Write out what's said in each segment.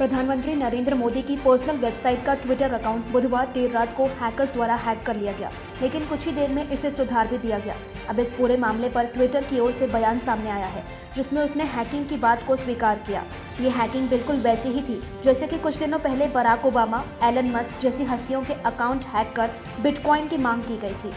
प्रधानमंत्री नरेंद्र मोदी की personal website का ट्विटर अकाउंट बुधवार देर रात को हैकर्स द्वारा हैक कर लिया गया, लेकिन कुछ ही देर में इसे सुधार भी दिया गया। अब इस पूरे मामले पर ट्विटर की ओर से बयान सामने आया है, जिसमें उसने हैकिंग की बात को स्वीकार किया। ये हैकिंग बिल्कुल वैसी ही थी जैसे कि कुछ दिनों पहले बराक ओबामा, एलन मस्क जैसी हस्तियों के अकाउंट हैक कर बिटकॉइन की मांग की गई थी।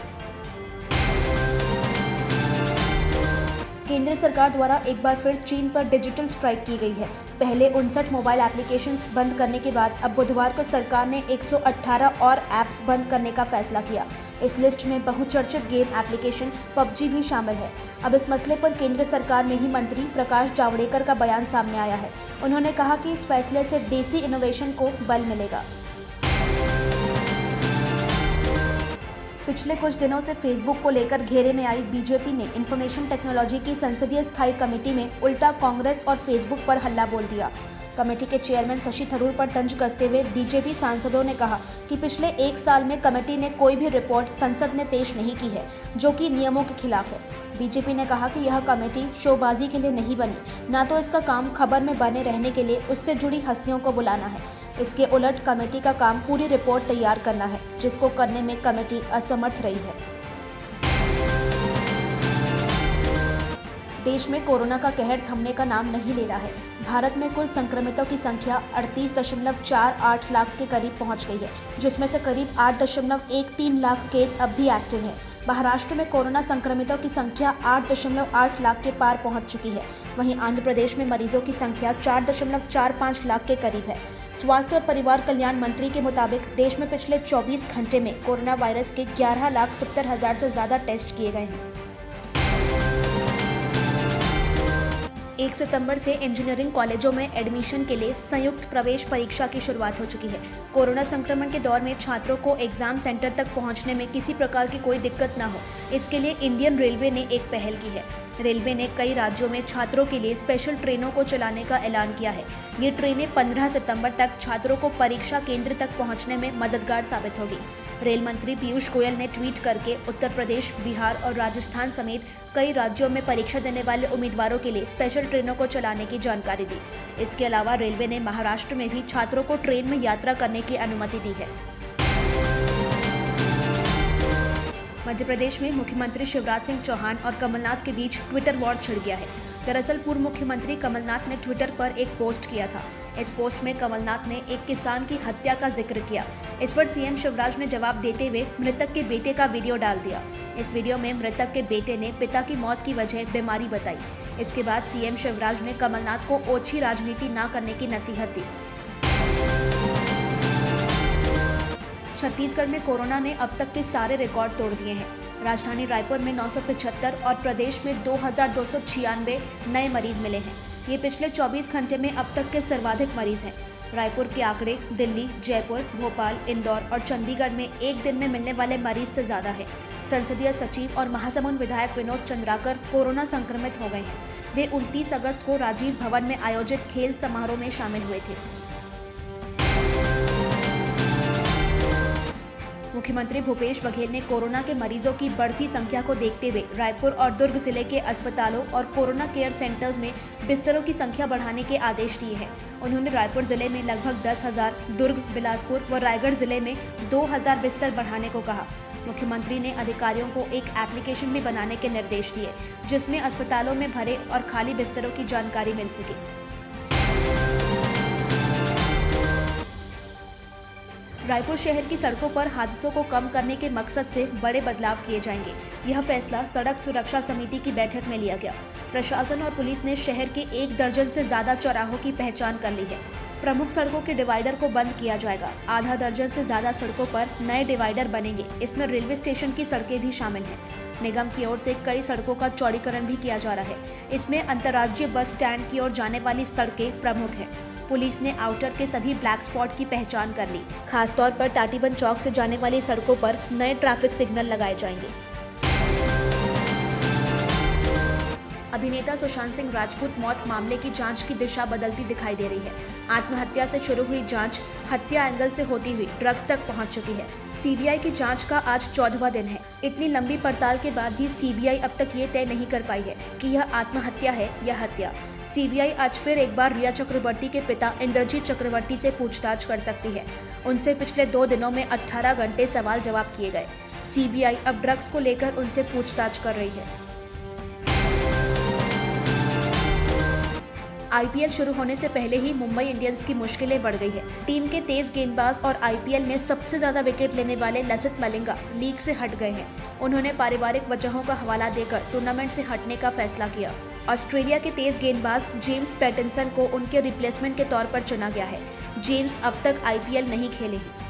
केंद्र सरकार द्वारा एक बार फिर चीन पर डिजिटल स्ट्राइक की गई है। पहले 59 मोबाइल एप्लीकेशंस बंद करने के बाद अब बुधवार को सरकार ने 118 और ऐप्स बंद करने का फैसला किया। इस लिस्ट में बहुचर्चित गेम एप्लीकेशन पबजी भी शामिल है। अब इस मसले पर केंद्र सरकार में ही मंत्री प्रकाश जावड़ेकर का बयान सामने आया है। उन्होंने कहा कि इस फैसले से देसी इनोवेशन को बल मिलेगा। पिछले कुछ दिनों से फेसबुक को लेकर घेरे में आई बीजेपी ने इंफॉर्मेशन टेक्नोलॉजी की संसदीय स्थायी कमेटी में उल्टा कांग्रेस और फेसबुक पर हल्ला बोल दिया। कमेटी के चेयरमैन शशि थरूर पर तंज कसते हुए बीजेपी सांसदों ने कहा कि पिछले 1 साल में कमेटी ने कोई भी रिपोर्ट संसद में पेश नहीं की है, जो कि नियमों के खिलाफ है। बीजेपी ने कहा कि यह कमेटी शोबाजी के लिए नहीं बनी, ना तो इसका काम खबर में बने रहने के लिए उससे जुड़ी हस्तियों को बुलाना है। इसके उलट कमेटी का काम पूरी रिपोर्ट तैयार करना है, जिसको करने में कमेटी असमर्थ रही है। देश में कोरोना का कहर थमने का नाम नहीं ले रहा है। भारत में कुल संक्रमितों की संख्या 38.48 लाख के करीब पहुंच गई है, जिसमें से करीब 8.13 लाख केस अब भी एक्टिव हैं। महाराष्ट्र में कोरोना संक्रमितों की संख्या 8.8 लाख के पार पहुंच चुकी है। वहीं आंध्र प्रदेश में मरीजों की संख्या 4.45 लाख के करीब है। स्वास्थ्य और परिवार कल्याण मंत्री के मुताबिक देश में पिछले 24 घंटे में कोरोना वायरस के 11,70,000 से ज्यादा टेस्ट किए गए हैं। 1 सितंबर से इंजीनियरिंग कॉलेजों में एडमिशन के लिए संयुक्त प्रवेश परीक्षा की शुरुआत हो चुकी है। कोरोना संक्रमण के दौर में छात्रों को एग्जाम सेंटर तक पहुंचने में किसी प्रकार की कोई दिक्कत न हो, इसके लिए इंडियन रेलवे ने एक पहल की है। रेलवे ने कई राज्यों में छात्रों के लिए स्पेशल ट्रेनों को चलाने का ऐलान किया है। ये ट्रेनें 15 सितंबर तक छात्रों को परीक्षा केंद्र तक पहुंचने में मददगार साबित होगी। रेल मंत्री पीयूष गोयल ने ट्वीट करके उत्तर प्रदेश, बिहार और राजस्थान समेत कई राज्यों में परीक्षा देने वाले उम्मीदवारों के लिए स्पेशल ट्रेनों को चलाने की जानकारी दी। इसके अलावा रेलवे ने महाराष्ट्र में भी छात्रों को ट्रेन में यात्रा करने की अनुमति दी है। मध्य प्रदेश में मुख्यमंत्री शिवराज सिंह चौहान और कमलनाथ के बीच ट्विटर वॉर छिड़ गया है। दरअसल पूर्व मुख्यमंत्री कमलनाथ ने ट्विटर पर एक पोस्ट किया था। इस पोस्ट में कमलनाथ ने एक किसान की हत्या का जिक्र किया। इस पर सीएम शिवराज ने जवाब देते हुए मृतक के बेटे का वीडियो डाल दिया। इस वीडियो में मृतक के बेटे ने पिता की मौत की वजह बीमारी बताई। इसके बाद सीएम शिवराज ने कमलनाथ को ओछी राजनीति न करने की नसीहत दी। छत्तीसगढ़ में कोरोना ने अब तक के सारे रिकॉर्ड तोड़ दिए हैं। राजधानी रायपुर में 975 और प्रदेश में 2,296 नए मरीज मिले हैं। ये पिछले 24 घंटे में अब तक के सर्वाधिक मरीज हैं। रायपुर के आंकड़े दिल्ली, जयपुर, भोपाल, इंदौर और चंडीगढ़ में एक दिन में मिलने वाले मरीज से ज्यादा है। संसदीय सचिव और महासमुंद विधायक विनोद चंद्राकर कोरोना संक्रमित हो गए हैं। वे 29 अगस्त को राजीव भवन में आयोजित खेल समारोह में शामिल हुए थे। मुख्यमंत्री भूपेश बघेल ने कोरोना के मरीजों की बढ़ती संख्या को देखते हुए रायपुर और दुर्ग जिले के अस्पतालों और कोरोना केयर सेंटर्स में बिस्तरों की संख्या बढ़ाने के आदेश दिए हैं। उन्होंने रायपुर जिले में लगभग 10,000, दुर्ग, बिलासपुर व रायगढ़ जिले में 2,000 बिस्तर बढ़ाने को कहा। मुख्यमंत्री ने अधिकारियों को एक एप्लीकेशन भी बनाने के निर्देश दिए, जिसमें अस्पतालों में भरे और खाली बिस्तरों की जानकारी मिल सके। रायपुर शहर की सड़कों पर हादसों को कम करने के मकसद से बड़े बदलाव किए जाएंगे। यह फैसला सड़क सुरक्षा समिति की बैठक में लिया गया। प्रशासन और पुलिस ने शहर के 1 दर्जन से ज्यादा चौराहों की पहचान कर ली है। प्रमुख सड़कों के डिवाइडर को बंद किया जाएगा। आधा दर्जन से ज्यादा सड़कों पर नए डिवाइडर बनेंगे। इसमें रेलवे स्टेशन की सड़कें भी शामिल हैं। निगम की ओर से कई सड़कों का चौड़ीकरण भी किया जा रहा है। इसमें अंतर्राज्यीय बस स्टैंड की ओर जाने वाली सड़कें प्रमुख हैं। पुलिस ने आउटर के सभी ब्लैक स्पॉट की पहचान कर ली। खासतौर पर टाटीबंद चौक से जाने वाली सड़कों पर नए ट्रैफिक सिग्नल लगाए जाएंगे। अभिनेता सुशांत सिंह राजपूत मौत मामले की जांच की दिशा बदलती दिखाई दे रही है। आत्महत्या से शुरू हुई जांच हत्या एंगल से होती हुई ड्रग्स तक पहुंच चुकी है। सीबीआई की जांच का आज 14वां दिन है। इतनी लंबी पड़ताल के बाद भी सीबीआई अब तक ये तय नहीं कर पाई है कि यह आत्महत्या है या हत्या। सीबीआई आज फिर एक बार रिया चक्रवर्ती के पिता इंद्रजीत चक्रवर्ती से पूछताछ कर सकती है। उनसे पिछले 2 दिनों में 18 घंटे सवाल जवाब किए गए। सीबीआई अब ड्रग्स को लेकर उनसे पूछताछ कर रही है। आईपीएल शुरू होने से पहले ही मुंबई इंडियंस की मुश्किलें बढ़ गई है। टीम के तेज गेंदबाज और आईपीएल में सबसे ज्यादा विकेट लेने वाले लसिथ मलिंगा लीग से हट गए हैं। उन्होंने पारिवारिक वजहों का हवाला देकर टूर्नामेंट से हटने का फैसला किया। ऑस्ट्रेलिया के तेज गेंदबाज जेम्स पैटिंसन को उनके रिप्लेसमेंट के तौर पर चुना गया है। जेम्स अब तक आईपीएल नहीं खेले हैं।